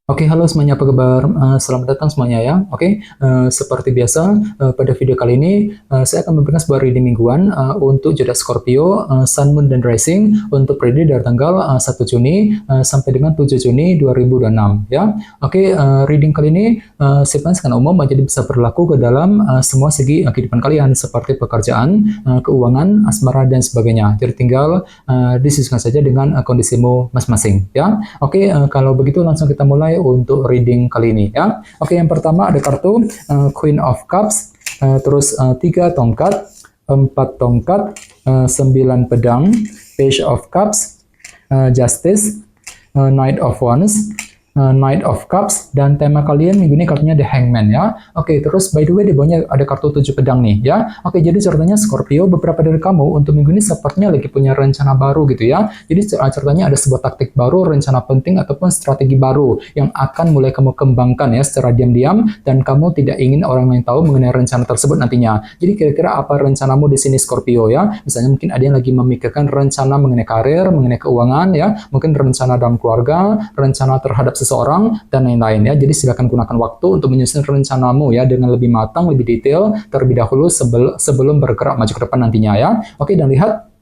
Oke, halo semuanya, apa kabar? Selamat datang semuanya ya. Oke, seperti biasa, pada video kali ini saya akan memberikan sebuah reading mingguan untuk zodiak Scorpio, Sun, Moon, dan Rising untuk periode dari tanggal 1 Juni sampai dengan 7 Juni 2026 ya. Oke, reading kali ini sifatnya sangat umum, jadi bisa berlaku ke dalam semua segi kehidupan kalian seperti pekerjaan, keuangan, asmara, dan sebagainya. Jadi tinggal disesuaikan saja dengan kondisimu masing-masing ya. Oke, kalau begitu langsung kita mulai untuk reading kali ini ya. Oke, yang pertama ada kartu Queen of Cups, terus 3 tongkat, 4 tongkat, 9 pedang, Page of Cups, Justice, Knight of Wands, Knight of Cups, dan tema kalian minggu ini kartunya The Hangman ya. Oke, terus by the way di bawahnya ada kartu 7 pedang nih ya. Oke, jadi ceritanya Scorpio, beberapa dari kamu untuk minggu ini sepertinya lagi punya rencana baru gitu ya. Jadi ceritanya ada sebuah taktik baru, rencana penting ataupun strategi baru yang akan mulai kamu kembangkan ya secara diam-diam, dan kamu tidak ingin orang lain tahu mengenai rencana tersebut nantinya. Jadi kira-kira apa rencanamu di sini Scorpio ya? Misalnya mungkin ada yang lagi memikirkan rencana mengenai karir, mengenai keuangan ya, mungkin rencana dalam keluarga, rencana terhadap seseorang, dan lain-lain ya. Jadi silakan gunakan waktu untuk menyusun rencanamu ya dengan lebih matang, lebih detail terlebih dahulu sebelum bergerak maju ke depan nantinya ya. Oke, dan lihat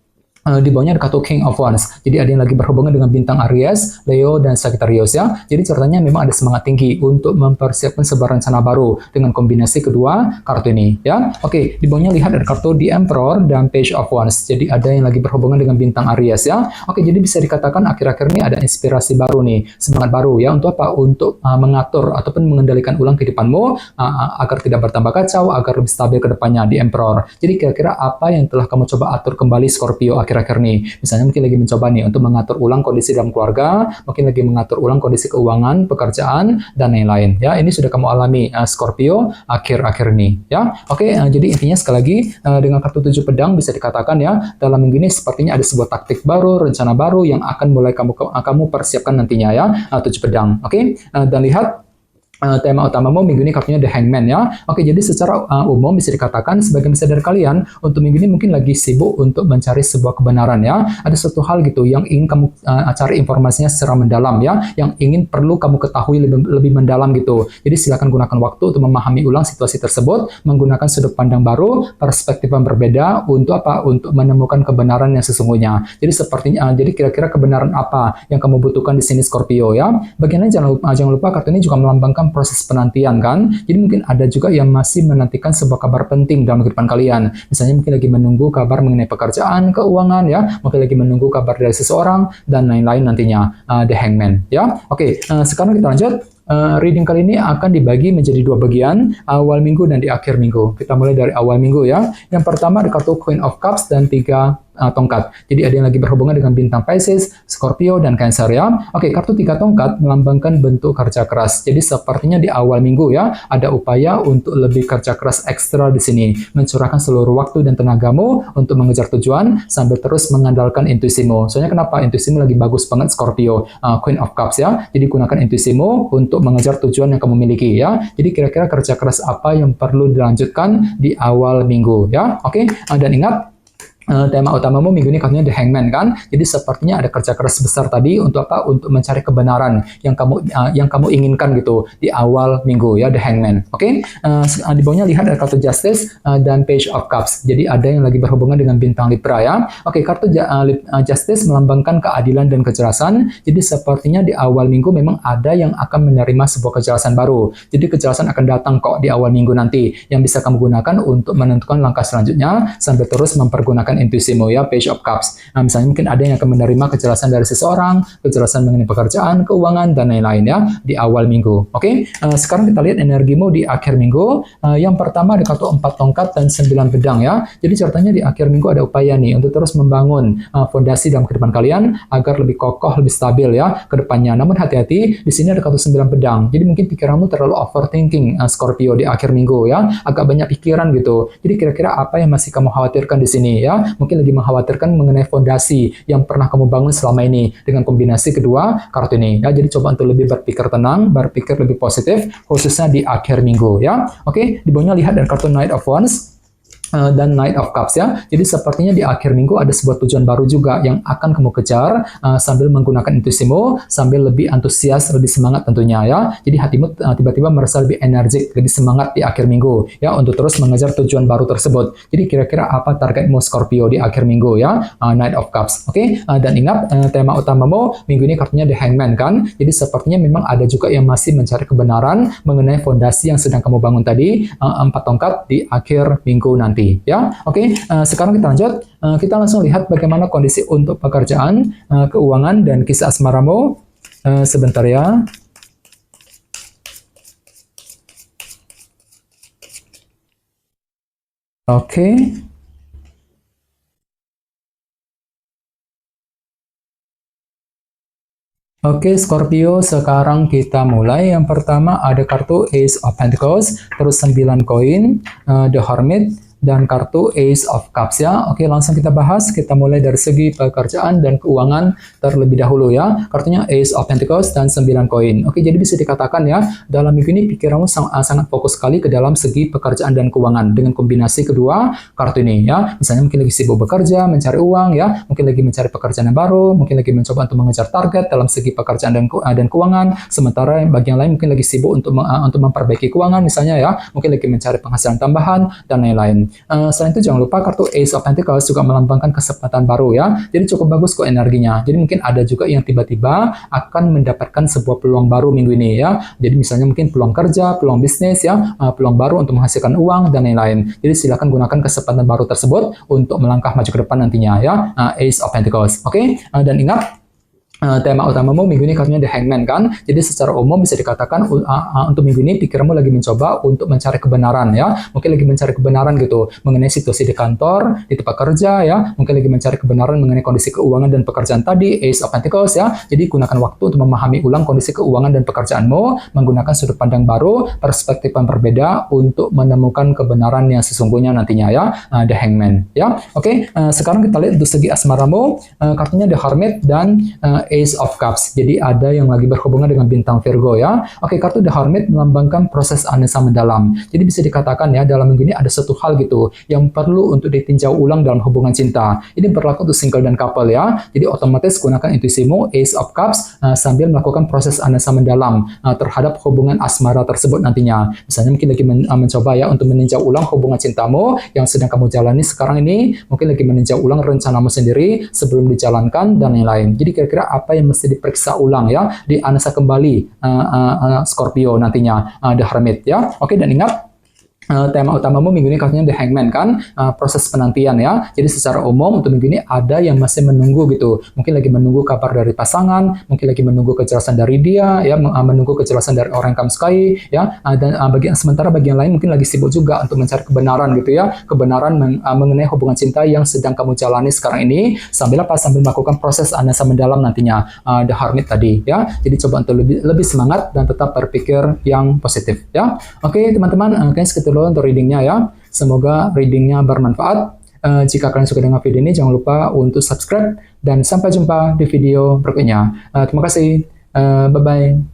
di bawahnya ada kartu King of Wands. Jadi ada yang lagi berhubungan dengan bintang Aries, Leo, dan Sagittarius ya. Jadi ceritanya memang ada semangat tinggi untuk mempersiapkan sebuah rencana baru dengan kombinasi kedua kartu ini ya. Oke, di bawahnya lihat ada kartu The Emperor dan Page of Wands. Jadi ada yang lagi berhubungan dengan bintang Aries ya. Oke, jadi bisa dikatakan akhir-akhir ini ada inspirasi baru nih, semangat baru ya. Untuk apa? Untuk mengatur ataupun mengendalikan ulang kehidupanmu agar tidak bertambah kacau, agar lebih stabil ke depannya di Emperor. Jadi kira-kira apa yang telah kamu coba atur kembali Scorpio akhir-akhir nih? Misalnya mungkin lagi mencoba nih untuk mengatur ulang kondisi dalam keluarga, mungkin lagi mengatur ulang kondisi keuangan, pekerjaan, dan lain-lain ya. Ini sudah kamu alami Scorpio akhir-akhir ini ya. Oke, jadi intinya sekali lagi dengan kartu 7 pedang bisa dikatakan ya, dalam minggu ini sepertinya ada sebuah taktik baru, rencana baru yang akan mulai kamu persiapkan nantinya ya, 7 pedang. Oke, dan lihat tema utamamu minggu ini kartunya The Hangman ya. Oke, jadi secara umum bisa dikatakan sebagian besar dari kalian untuk minggu ini mungkin lagi sibuk untuk mencari sebuah kebenaran ya. Ada suatu hal gitu yang ingin kamu cari informasinya secara mendalam ya, yang ingin perlu kamu ketahui lebih mendalam gitu. Jadi silakan gunakan waktu untuk memahami ulang situasi tersebut, menggunakan sudut pandang baru, perspektif yang berbeda untuk apa? Untuk menemukan kebenaran yang sesungguhnya. Jadi sepertinya jadi kira-kira kebenaran apa yang kamu butuhkan di sini Scorpio ya. Bagian lain jangan lupa kartu ini juga melambangkan proses penantian kan. Jadi mungkin ada juga yang masih menantikan sebuah kabar penting dalam kehidupan kalian. Misalnya mungkin lagi menunggu kabar mengenai pekerjaan, keuangan ya, mungkin lagi menunggu kabar dari seseorang dan lain-lain nantinya. The Hangman ya. Oke, sekarang kita lanjut. Reading kali ini akan dibagi menjadi 2 bagian, awal minggu dan di akhir minggu. Kita mulai dari awal minggu ya. Yang pertama ada kartu Queen of Cups dan 3 tongkat. Jadi ada yang lagi berhubungan dengan bintang Pisces, Scorpio, dan Cancer ya. Oke, kartu 3 tongkat melambangkan bentuk kerja keras. Jadi sepertinya di awal minggu ya, ada upaya untuk lebih kerja keras ekstra di sini, mencurahkan seluruh waktu dan tenagamu untuk mengejar tujuan sambil terus mengandalkan intuisimu. Soalnya kenapa? Intuisimu lagi bagus banget Scorpio, Queen of Cups ya. Jadi gunakan intuisimu untuk mengejar tujuan yang kamu miliki ya. Jadi kira-kira kerja keras apa yang perlu dilanjutkan di awal minggu ya. Oke, dan ingat tema utamamu minggu ini kartunya The Hangman kan. Jadi sepertinya ada kerja keras besar tadi untuk apa? Untuk mencari kebenaran yang kamu inginkan gitu di awal minggu ya, The Hangman. Oke, di bawahnya lihat ada kartu Justice dan Page of Cups. Jadi ada yang lagi berhubungan dengan bintang Libra ya. Oke, kartu Justice melambangkan keadilan dan kejelasan. Jadi sepertinya di awal minggu memang ada yang akan menerima sebuah kejelasan baru. Jadi kejelasan akan datang kok di awal minggu nanti yang bisa kamu gunakan untuk menentukan langkah selanjutnya sambil terus mempergunakan intuisimu ya, Page of Cups. Nah, misalnya mungkin ada yang akan menerima kejelasan dari seseorang, kejelasan mengenai pekerjaan, keuangan, dan lain-lain ya di awal minggu. Oke, sekarang kita lihat energimu di akhir minggu. Yang pertama ada kartu 4 tongkat dan 9 pedang ya. Jadi ceritanya di akhir minggu ada upaya nih untuk terus membangun fondasi dalam kehidupan kalian agar lebih kokoh, lebih stabil ya ke depannya. Namun hati-hati, di sini ada kartu 9 pedang. Jadi mungkin pikiranmu terlalu overthinking Scorpio di akhir minggu ya, agak banyak pikiran gitu. Jadi kira-kira apa yang masih kamu khawatirkan di sini ya? Mungkin lagi mengkhawatirkan mengenai fondasi yang pernah kamu bangun selama ini dengan kombinasi kedua kartu ini ya. Jadi coba untuk lebih berpikir tenang, berpikir lebih positif khususnya di akhir minggu ya. Oke, di bawahnya lihat dan kartu Knight of Wands. dan Knight of Cups ya. Jadi sepertinya di akhir minggu ada sebuah tujuan baru juga yang akan kamu kejar sambil menggunakan intuisimu, sambil lebih antusias, lebih semangat tentunya ya. Jadi hatimu tiba-tiba merasa lebih energik, lebih semangat di akhir minggu ya untuk terus mengejar tujuan baru tersebut. Jadi kira-kira apa targetmu Scorpio di akhir minggu ya? Knight of Cups. Oke, dan ingat tema utamamu minggu ini kartunya The Hangman kan. Jadi sepertinya memang ada juga yang masih mencari kebenaran mengenai fondasi yang sedang kamu bangun tadi, 4 tongkat di akhir minggu nanti. Ya, oke. Sekarang kita lanjut. Kita langsung lihat bagaimana kondisi untuk pekerjaan, keuangan, dan kisah asmaramu. Sebentar ya. Oke. Oke, Scorpio, sekarang kita mulai. Yang pertama ada kartu Ace of Pentacles, terus 9 koin, The Hermit, dan kartu Ace of Cups ya. Oke, langsung kita bahas. Kita mulai dari segi pekerjaan dan keuangan terlebih dahulu ya. Kartunya Ace of Pentacles dan 9 koin. Oke, jadi bisa dikatakan ya, dalam minggu ini pikiranmu sangat fokus sekali ke dalam segi pekerjaan dan keuangan dengan kombinasi kedua kartu ini ya. Misalnya mungkin lagi sibuk bekerja, mencari uang ya, mungkin lagi mencari pekerjaan yang baru, mungkin lagi mencoba untuk mengejar target dalam segi pekerjaan dan keuangan. Sementara bagian lain mungkin lagi sibuk untuk memperbaiki keuangan misalnya ya, mungkin lagi mencari penghasilan tambahan dan lain-lain. Selain itu jangan lupa kartu Ace of Pentacles juga melambangkan kesempatan baru ya. Jadi cukup bagus kok energinya. Jadi mungkin ada juga yang tiba-tiba akan mendapatkan sebuah peluang baru minggu ini ya. Jadi misalnya mungkin peluang kerja, peluang bisnis ya, peluang baru untuk menghasilkan uang dan lain-lain. Jadi silakan gunakan kesempatan baru tersebut untuk melangkah maju ke depan nantinya ya. Ace of Pentacles. Oke? Dan ingat tema utamamu minggu ini kartunya The Hangman kan. Jadi secara umum bisa dikatakan untuk minggu ini pikiranmu lagi mencoba untuk mencari kebenaran ya. Mungkin lagi mencari kebenaran gitu mengenai situasi di kantor, di tempat kerja ya. Mungkin lagi mencari kebenaran mengenai kondisi keuangan dan pekerjaan tadi, Ace of Pentacles ya. Jadi gunakan waktu untuk memahami ulang kondisi keuangan dan pekerjaanmu, menggunakan sudut pandang baru, perspektif yang berbeda untuk menemukan kebenaran yang sesungguhnya nantinya ya. The Hangman ya. Oke, sekarang kita lihat untuk segi asmaramu, kartunya The Hermit dan Ace of Cups. Jadi ada yang lagi berhubungan dengan bintang Virgo ya. Oke, kartu The Hermit melambangkan proses analisa mendalam. Jadi bisa dikatakan ya, dalam minggu ini ada satu hal gitu yang perlu untuk ditinjau ulang dalam hubungan cinta. Ini berlaku untuk single dan couple ya. Jadi otomatis gunakan intuisimu, Ace of Cups, sambil melakukan proses analisa mendalam terhadap hubungan asmara tersebut nantinya. Misalnya mungkin lagi mencoba ya untuk meninjau ulang hubungan cintamu yang sedang kamu jalani sekarang ini. Mungkin lagi meninjau ulang rencanamu sendiri sebelum dijalankan dan lain-lain. Jadi kira-kira apa yang mesti diperiksa ulang ya, dianalisa kembali Scorpio nantinya, The Hermit ya. Oke, dan ingat tema utamamu minggu ini kartunya The Hangman kan, proses penantian ya. Jadi secara umum untuk minggu ini ada yang masih menunggu gitu. Mungkin lagi menunggu kabar dari pasangan, mungkin lagi menunggu kejelasan dari dia ya, menunggu kejelasan dari orang yang kamu sukai ya. Dan sementara bagian lain mungkin lagi sibuk juga untuk mencari kebenaran gitu ya. Kebenaran mengenai hubungan cinta yang sedang kamu jalani sekarang ini sambil melakukan proses analisa mendalam nantinya, The Hermit tadi ya. Jadi coba untuk lebih semangat dan tetap berpikir yang positif ya. Oke, teman-teman, kayaknya segitu dulu untuk readingnya ya. Semoga readingnya bermanfaat. Jika kalian suka dengan video ini, jangan lupa untuk subscribe dan sampai jumpa di video berikutnya. Terima kasih. Bye-bye.